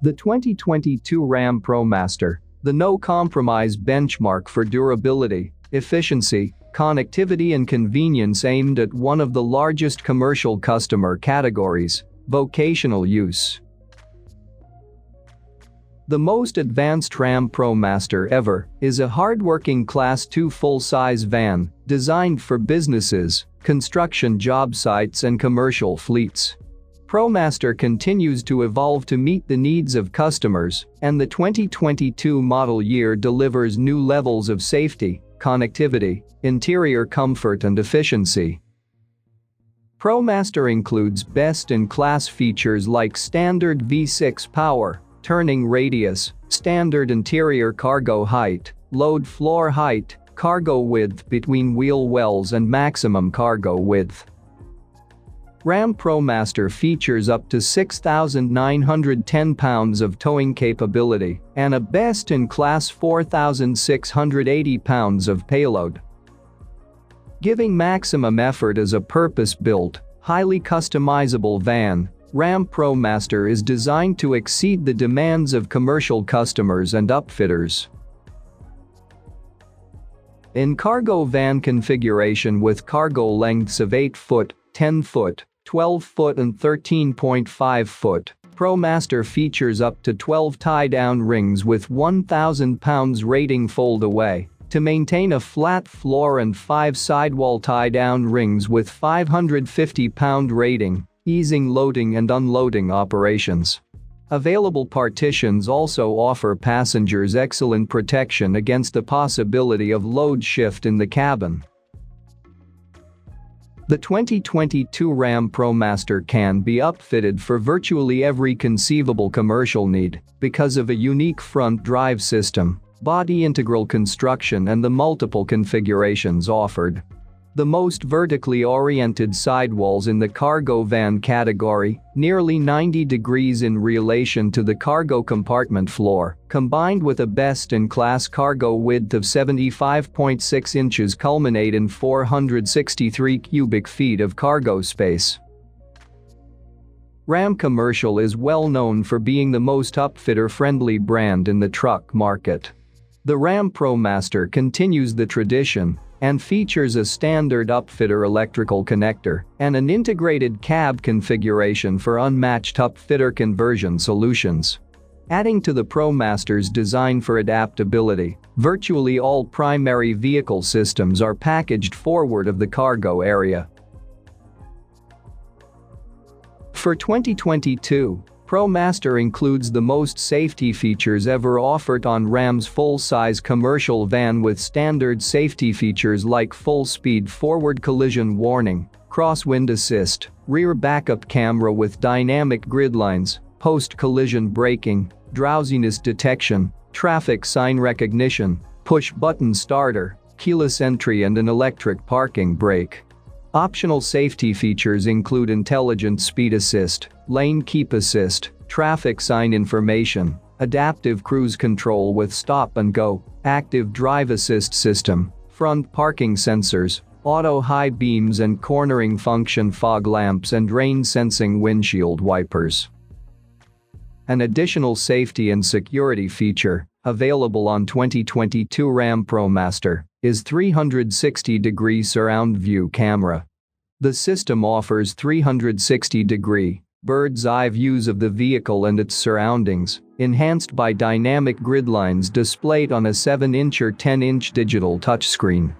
The 2022 Ram ProMaster, the no-compromise benchmark for durability, efficiency, connectivity and convenience aimed at one of the largest commercial customer categories, vocational use. The most advanced Ram ProMaster ever is a hardworking Class 2 full-size van designed for businesses, construction job sites and commercial fleets. ProMaster continues to evolve to meet the needs of customers, and the 2022 model year delivers new levels of safety, connectivity, interior comfort and efficiency. ProMaster includes best-in-class features like standard V6 power, turning radius, standard interior cargo height, load floor height, cargo width between wheel wells and maximum cargo width. Ram ProMaster features up to 6,910 pounds of towing capability and a best-in-class 4,680 pounds of payload. Giving maximum effort as a purpose-built, highly customizable van, Ram ProMaster is designed to exceed the demands of commercial customers and upfitters. In cargo van configuration with cargo lengths of 8 foot, 10 foot, 12 foot and 13.5 foot, ProMaster features up to 12 tie-down rings with 1,000 pounds rating fold-away to maintain a flat floor and 5 sidewall tie-down rings with 550-pound rating, easing loading and unloading operations. Available partitions also offer passengers excellent protection against the possibility of load shift in the cabin. The 2022 Ram ProMaster can be upfitted for virtually every conceivable commercial need because of a unique front drive system, body integral construction and the multiple configurations offered. The most vertically oriented sidewalls in the cargo van category, nearly 90 degrees in relation to the cargo compartment floor, combined with a best-in-class cargo width of 75.6 inches culminate in 463 cubic feet of cargo space. Ram Commercial is well known for being the most upfitter-friendly brand in the truck market. The Ram ProMaster continues the tradition and features a standard upfitter electrical connector and an integrated cab configuration for unmatched upfitter conversion solutions. Adding to the ProMaster's design for adaptability, virtually all primary vehicle systems are packaged forward of the cargo area. For 2022, ProMaster includes the most safety features ever offered on Ram's full-size commercial van with standard safety features like full-speed forward collision warning, crosswind assist, rear backup camera with dynamic gridlines, post-collision braking, drowsiness detection, traffic sign recognition, push-button starter, keyless entry and an electric parking brake. Optional safety features include intelligent speed assist, lane keep assist, traffic sign information, adaptive cruise control with stop and go, active drive assist system, front parking sensors, auto high beams and cornering function fog lamps and rain sensing windshield wipers. An additional safety and security feature, available on 2022 Ram ProMaster, is 360-degree surround view camera. The system offers 360-degree, bird's-eye views of the vehicle and its surroundings, enhanced by dynamic gridlines displayed on a 7-inch or 10-inch digital touchscreen.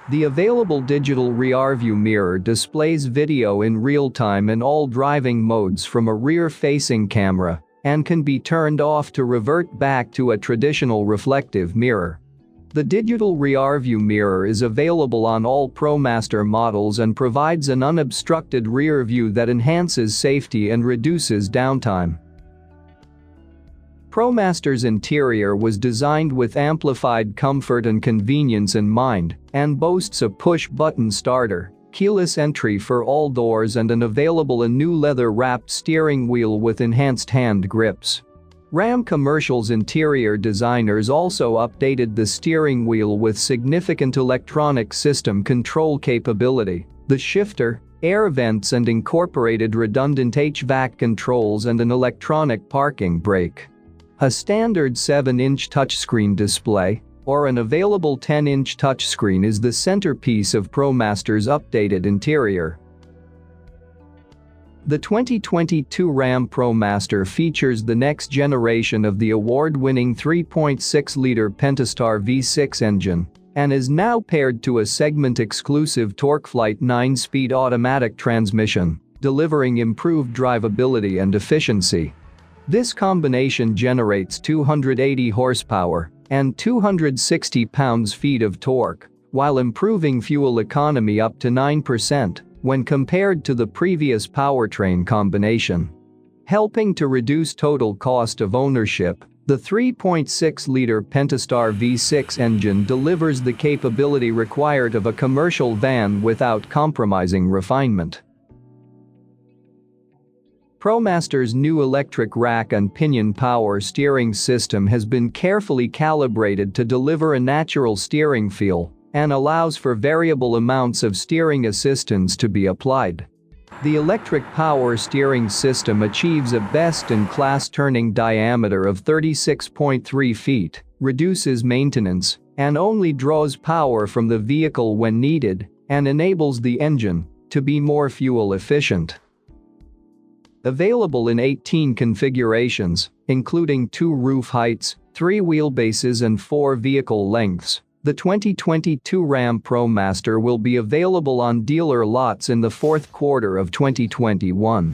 The available digital rear-view mirror displays video in real time in all driving modes from a rear-facing camera and can be turned off to revert back to a traditional reflective mirror. The digital rear-view mirror is available on all ProMaster models and provides an unobstructed rear view that enhances safety and reduces downtime. ProMaster's interior was designed with amplified comfort and convenience in mind and boasts a push-button starter, keyless entry for all doors and an available a new leather-wrapped steering wheel with enhanced hand grips. Ram Commercial's interior designers also updated the steering wheel with significant electronic system control capability. The shifter, air vents and incorporated redundant HVAC controls and an electronic parking brake. A standard 7-inch touchscreen display or an available 10-inch touchscreen is the centerpiece of ProMaster's updated interior. The 2022 Ram ProMaster features the next generation of the award-winning 3.6-liter Pentastar V6 engine and is now paired to a segment-exclusive TorqueFlite 9-speed automatic transmission, delivering improved drivability and efficiency. This combination generates 280 horsepower and 260 pounds-feet of torque, while improving fuel economy up to 9% when compared to the previous powertrain combination. Helping to reduce total cost of ownership, the 3.6-liter Pentastar V6 engine delivers the capability required of a commercial van without compromising refinement. ProMaster's new electric rack and pinion power steering system has been carefully calibrated to deliver a natural steering feel and allows for variable amounts of steering assistance to be applied. The electric power steering system achieves a best-in-class turning diameter of 36.3 feet, reduces maintenance, and only draws power from the vehicle when needed, and enables the engine to be more fuel efficient. Available in 18 configurations, including 2 roof heights, 3 wheelbases and 4 vehicle lengths, the 2022 Ram ProMaster will be available on dealer lots in the fourth quarter of 2021.